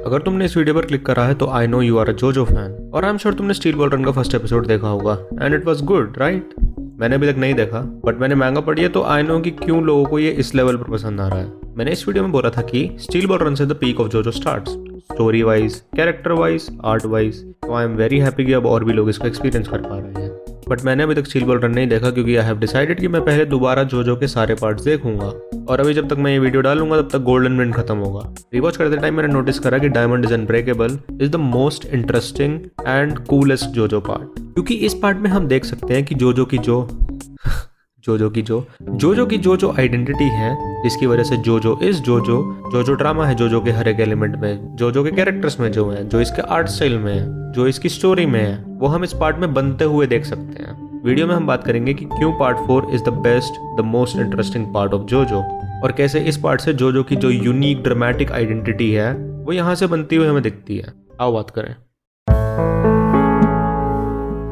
अगर तुमने इस वीडियो पर क्लिक करा है तो I know you are a JoJo fan और आई एम श्योर तुमने स्टील बॉल रन का फर्स्ट एपिसोड देखा होगा and it was good right. मैंने अभी तक नहीं देखा बट मैंने मांगा पढ़ी है तो आई नो कि क्यों लोगों को ये इस लेवल पर पसंद आ रहा है। मैंने इस वीडियो में बोला था कि स्टील बॉल रन से द पीक ऑफ जोजो starts, story wise, character wise, art wise. तो आई एम वेरी हैप्पी कि अब और भी लोग इसका एक्सपीरियंस कर पा रहे हैं। बट मैंने अभी तक स्टील बॉल रन नहीं देखा क्योंकि आई हैव डिसाइडेड कि मैं पहले दोबारा जोजो के सारे पार्ट्स देखूंगा और अभी जब तक मैं ये वीडियो डालूंगा तब तक गोल्डन विंड खत्म होगा। रिवॉच करते टाइम मैंने नोटिस करा कि diamond is unbreakable is the most interesting and coolest जोजो पार्ट, क्योंकि इस पार्ट में हम देख सकते हैं कि जोजो की जो आइडेंटिटी है, जिसकी वजह से जोजो इज जोजो ड्रामा है जोजो के हर एक एलिमेंट में, जोजो के कैरेक्टर्स में जो है, जो इसके आर्ट स्टाइल में है, जो इसकी स्टोरी में है, वो हम इस पार्ट में बनते हुए देख सकते हैं। वीडियो में हम बात करेंगे कि क्यों part 4 is the best, the most interesting part of जोजो और कैसे इस पार्ट से जोजो की जो यूनिक ड्रामेटिक आइडेंटिटी है वो यहाँ से बनती हुई हमें दिखती है। आओ बात करें।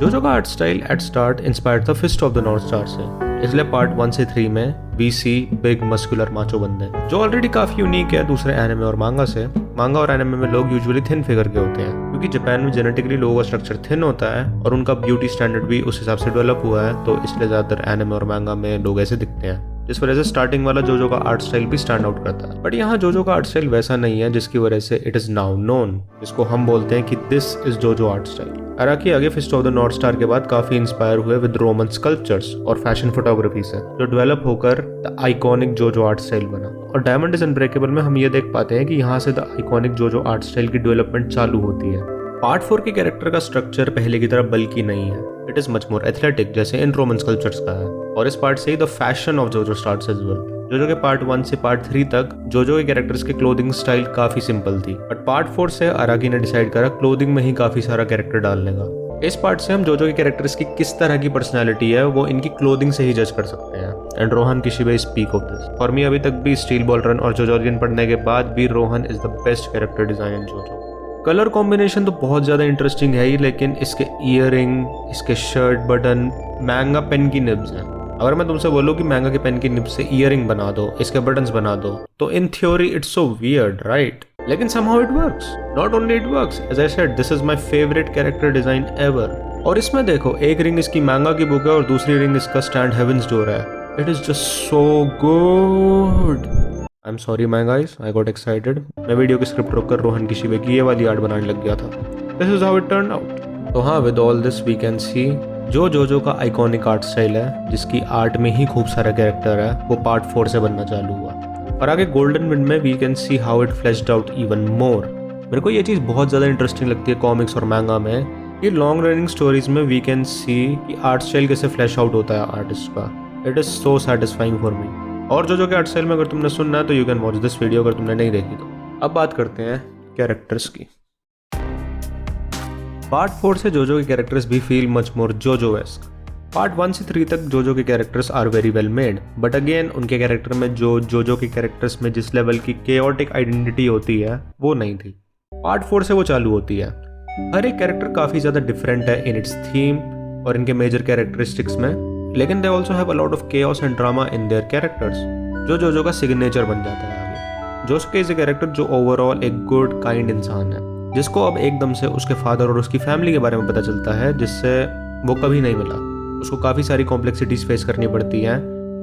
जोजो का art style at start inspired the Fist of the North Star से, इसलिए पार्ट 1 से 3 में we see big muscular macho बंदे, जो ऑलरेडी काफी यूनिक है दूसरे एनिमे और मांगा से। मांगा और एनिमे में लोग यूजुअली थिन फिगर के होते हैं क्योंकि जापान में जेनेटिकली लोगों का स्ट्रक्चर थिन होता है और उनका ब्यूटी स्टैंडर्ड भी उस हिसाब से डेवलप हुआ है, तो इसलिए ज्यादातर एनिमे और मांगा में लोग ऐसे दिखते हैं, जिस वजह से स्टार्टिंग वाला जोजो का आर्ट स्टाइल भी स्टैंड आउट करता है। बट यहाँ जोजो का आर्ट स्टाइल वैसा नहीं है, जिसकी वजह से इट इज नाउ नोन, जिसको हम बोलते हैं कि this is JoJo art style. Araki आगे Fist of the North Star के बाद काफी इंस्पायर हुए विद रोमन स्कल्पचर्स और फैशन फोटोग्राफी से, जो डेवलप होकर the iconic JoJo art style बना। और डायमंड इज अनब्रेकेबल में हम ये देख पाते हैं कि यहाँ से the iconic JoJo art style की डेवलपमेंट चालू होती है। पार्ट 4 के कैरेक्टर का स्ट्रक्चर पहले की तरह बल्कि नहीं है, it is much more athletic जैसे इन रोमन स्कल्पचर्स का है। और इस पार्ट से ही द फैशन ऑफ जोजो स्टार्ट्स एज वेल। जोजो के पार्ट 1 से पार्ट 3 तक जोजो के कैरेक्टर्स के क्लोथिंग स्टाइल काफी सिंपल थी, बट पार्ट 4 से अराकी ने डिसाइड करा क्लोथिंग में ही काफी सारा कैरेक्टर डालने का। इस पार्ट से हम जोजो के कैरेक्टर्स की किस तरह की पर्सनालिटी है वो इनकी क्लोथिंग से ही जज कर सकते हैं। And Rohan Kishibe speak of this. For me अभी तक भी स्टील बॉल रन और जोजोलियन पढ़ने के बाद भी Rohan is the best character design in JoJo. Colour combination तो बहुत ज्यादा इंटरेस्टिंग है ही, लेकिन इसके ईयरिंग, इसके शर्ट बटन मैंगा पेन की निब्स हैं। अगर मैं तुमसे बोलूं कि मैंगा के पेन की निब्स से ईयरिंग बना दो, इसके बटन्स बना दो, तो in theory it's so weird right, लेकिन somehow it works. Not only it works, as I said, this is my favorite character design ever. और इसमें देखो, एक रिंग इसकी मैंगा की बुक है और दूसरी रिंग इसका स्टैंड हेवंस डोर है। It is just so good. I'm sorry my guys, I got excited. मैं वीडियो की स्क्रिप्ट रोककर रोहन किशिबे की ये वाली आर्ट बनाने लग गया था। This is how it turned out. तो हाँ, with all this we can see जो जोजो का आइकॉनिक आर्ट स्टाइल है, जिसकी आर्ट में ही खूब सारा कैरेक्टर है, वो पार्ट 4 से बनना चालू हुआ और आगे गोल्डन विंड में we can see how it flashed out even more. मेरे को ये चीज़ बहुत ज़्यादा इंटरेस्टिंग लगती है कॉमिक्स और मैंगा में, ये लॉन्ग रनिंग स्टोरीज में वी कैन सी कि आर्ट स्टाइल कैसे फ्लैश आउट होता है आर्टिस्ट का। It is so satisfying for me. और जो के आर्ट स्टाइल में अगर तुमने सुनना है तो you can watch this video, अगर तुमने नहीं देखी तो। अब बात करते हैं कैरेक्टर्स की। पार्ट 4 से जोजो के कैरेक्टर्स भी feel much more JoJo-esque. Part 1 से 3 तक जोजो के characters are very well made, but again उनके कैरेक्टर में जो जोजो के कैरेक्टर्स में जिस लेवल की केओटिक आइडेंटिटी होती है वो नहीं थी। पार्ट 4 से वो चालू होती है। हर एक कैरेक्टर काफी ज्यादा डिफरेंट है इन इट्स थीम और इनके मेजर कैरेक्टरिस्टिक्स में, लेकिन they also have a lot of chaos and drama in their characters, जो जोजो का सिग्नेचर बन जाता है आगे। जोसुके इज ए कैरेक्टर जो ओवरऑल एक गुड काइंड इंसान है, जिसको अब एकदम से उसके फादर और उसकी फैमिली के बारे में पता चलता है, जिससे वो कभी नहीं मिला। उसको काफ़ी सारी कॉम्प्लेक्सिटीज फेस करनी पड़ती हैं,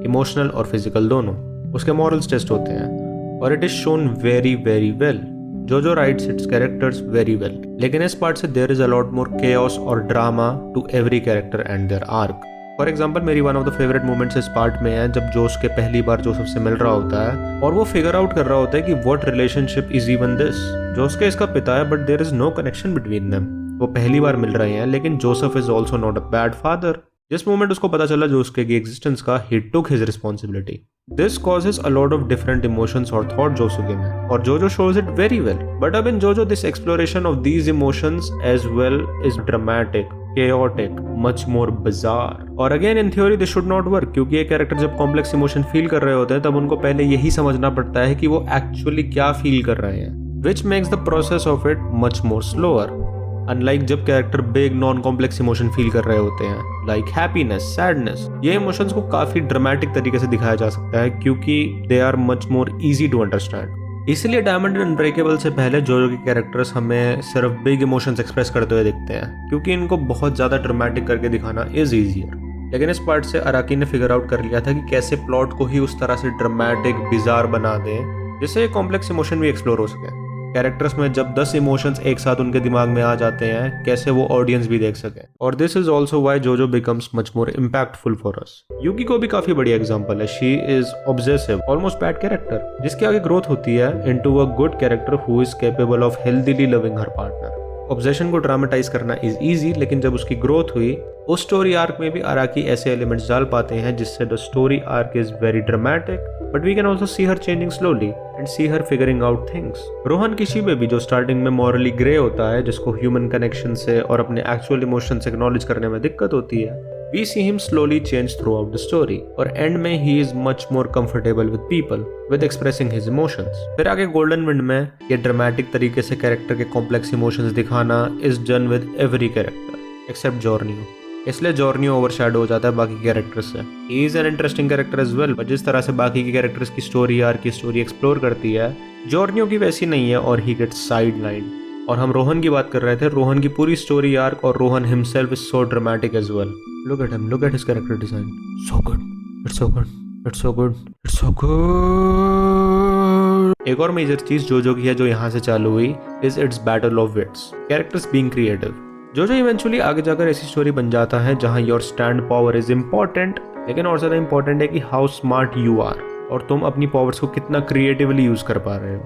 इमोशनल और फिजिकल दोनों। उसके मॉरल्स टेस्ट होते हैं और it is shown very very well. JoJo writes its characters very well, लेकिन इस पार्ट से there is a lot more chaos और drama to every character and their arc. For example, मेरी one of the favourite moments इस part में है जब जोस के पहली बार जोसेफ से मिल रहा होता है और वो फिगर आउट कर रहा होता है कि what relationship is even this. Josuke इसका पिता है but there is no connection between them. वो पहली बार मिल रहे हैं, लेकिन Joseph is also not a bad father. जिस मोमेंट उसको पता चला जोसुके की एग्जिस्टेंस का, he took his responsibility. This causes a lot of different emotions or thought जोसुके में, और जोजो shows it very well. But अब in जोजो this exploration of these emotions as well is dramatic, chaotic, much more bizarre. और again in theory this should not work, क्योंकि ये character जब complex emotion feel कर रहे होते हैं तब उनको पहले यही समझना पड़ता है कि वो एक्चुअली क्या फील कर रहे हैं, which makes the process of it much more slower. Unlike जब character big non complex emotion feel कर रहे होते हैं लाइक हैप्पीनेस, सैडनेस, ये इमोशंस को काफी ड्रामेटिक तरीके से दिखाया जा सकता है क्योंकि they are much more easy to understand. इसलिए डायमंड एंड अनब्रेकेबल से पहले जोजो के कैरेक्टर्स हमें सिर्फ बिग इमोशंस एक्सप्रेस करते हुए दिखते हैं, क्योंकि इनको बहुत ज़्यादा ड्रामेटिक करके दिखाना इज ईजियर। लेकिन इस पार्ट से अराकी ने फिगर आउट कर लिया था कि कैसे प्लॉट को ही उस तरह से ड्रामेटिक बिजार बना दें जिससे कॉम्प्लेक्स इमोशन भी एक्सप्लोर हो सके। कैरेक्टर्स में जब 10 इमोशंस एक साथ उनके दिमाग में आ जाते हैं, कैसे वो ऑडियंस भी देख सके। और this is also why JoJo becomes much more impactful for us. Yuki को भी काफी बड़ी एग्जांपल है। She is obsessive, almost bad character, जिसके आगे ग्रोथ होती है into a good character who is capable of healthily loving her partner. Obsession को ड्रामेटाइज करना इज इजी, लेकिन जब उसकी ग्रोथ हुई उस स्टोरी आर्क में भी अराकी ऐसे एलिमेंट्स डाल पाते हैं जिससे the story arc is very dramatic, but we can also see her changing slowly and see her figuring out things. Rohan Kishibe भी, जो स्टार्टिंग में मॉरली ग्रे होता है, जिसको ह्यूमन कनेक्शन से और अपने एक्चुअल इमोशंस एक्नॉलेज करने में दिक्कत होती है, we see him slowly change throughout the story, और एंड में he is much more comfortable with people, with expressing his emotions। फिर आगे गोल्डन विंड में ये ड्रामेटिक तरीके से कैरेक्टर के कॉम्प्लेक्स इमोशंस दिखाना is done with every character except Giorno. इसलिए जॉर्नियो ओवरशैडो हो जाता है बाकी कैरेक्टर्स से। He is an interesting character as well, but जिस तरह से बाकी के कैरेक्टर्स की स्टोरी आर्क की स्टोरी एक्सप्लोर करती है, जॉर्नियो की वैसी नहीं है और ही गेट्स साइड लाइन। और हम रोहन की बात कर रहे थे, रोहन की पूरी स्टोरी आर्क और Rohan himself is so dramatic as well. Look at him, look at his character design, so good, it's so good, it's so good, it's so good. एक और मेजर चीज जोजो की है जो यहाँ से चालू हुई is it's battle of wits, characters being creative. JoJo eventually आगे जाकर ऐसी स्टोरी बन जाता है जहाँ your stand power is important, लेकिन और ज्यादा इंपॉर्टेंट है कि हाउ स्मार्ट यू आर, और तुम अपनी पावर्स को कितना क्रिएटिवली यूज कर पा रहे हो।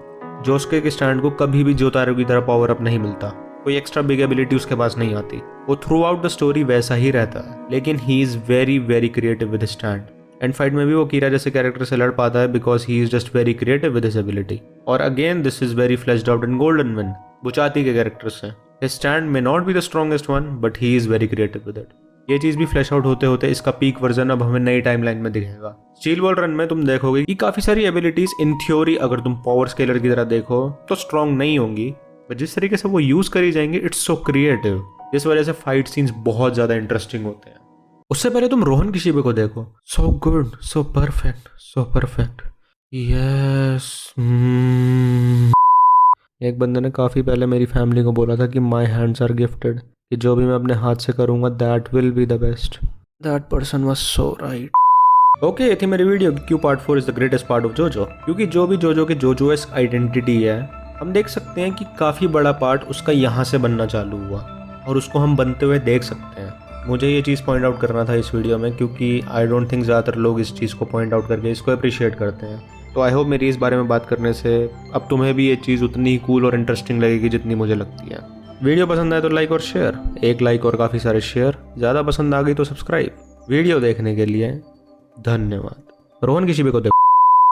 जोस्के के स्टैंड को कभी भी जोतारो की तरह पावर अप नहीं मिलता, कोई एक्स्ट्रा बिग एबिलिटी उसके पास नहीं आती, वो थ्रू आउट द स्टोरी वैसा ही रहता है, लेकिन ही is very very creative with stand. And fight में भी वो कीरा जैसे कैरेक्टर से लड़ पाता है because he is just very creative with his ability. और again this is very flashed out in Golden Wind, Bucciarati के कैरेक्टर से। His stand may not be the strongest one, but he is very creative with it. ये चीज भी flash out होते होते इसका peak version अब हमें नई टाइमलाइन में दिखेगा। स्टील वॉल रन में तुम देखोगे कि काफी सारी एबिलिटीज इन थ्योरी अगर तुम पावर स्केलर की तरह देखो तो स्ट्रॉन्ग नहीं होंगी, बट जिस तरीके से वो यूज करी जाएंगी इट्स सो क्रिएटिव, जिस वजह से फाइट सीन्स बहुत ज्यादा इंटरेस्टिंग होते हैं। उससे पहले तुम रोहन किशिबे को देखो, so good, so perfect, so perfect, yes. एक बंदे ने काफी पहले मेरी फैमिली को बोला था कि माई हैंड्स आर गिफ्टेड, कि जो भी मैं अपने हाथ से करूंगा that will be the best. That person was so right. Okay, ये थी मेरी वीडियो क्यों part 4 is the greatest part of जोजो, क्योंकि जो भी जोजो के जोजोएस्क आइडेंटिटी है, हम देख सकते हैं कि काफी बड़ा पार्ट उसका यहाँ से बनना चालू हुआ और उसको हम बनते हुए देख सकते हैं। मुझे ये चीज़ पॉइंट आउट करना था इस वीडियो में, क्योंकि आई डोंट थिंक ज़्यादातर लोग इस चीज़ को पॉइंट आउट करके इसको अप्रिशिएट करते हैं। तो आई होप मेरी इस बारे में बात करने से अब तुम्हें भी ये चीज़ उतनी ही कूल और इंटरेस्टिंग लगेगी जितनी मुझे लगती है। वीडियो पसंद आए तो लाइक और शेयर, एक लाइक और काफ़ी सारे शेयर, ज़्यादा पसंद आ गई तो सब्सक्राइब। वीडियो देखने के लिए धन्यवाद। रोहन किशिबे को देखो।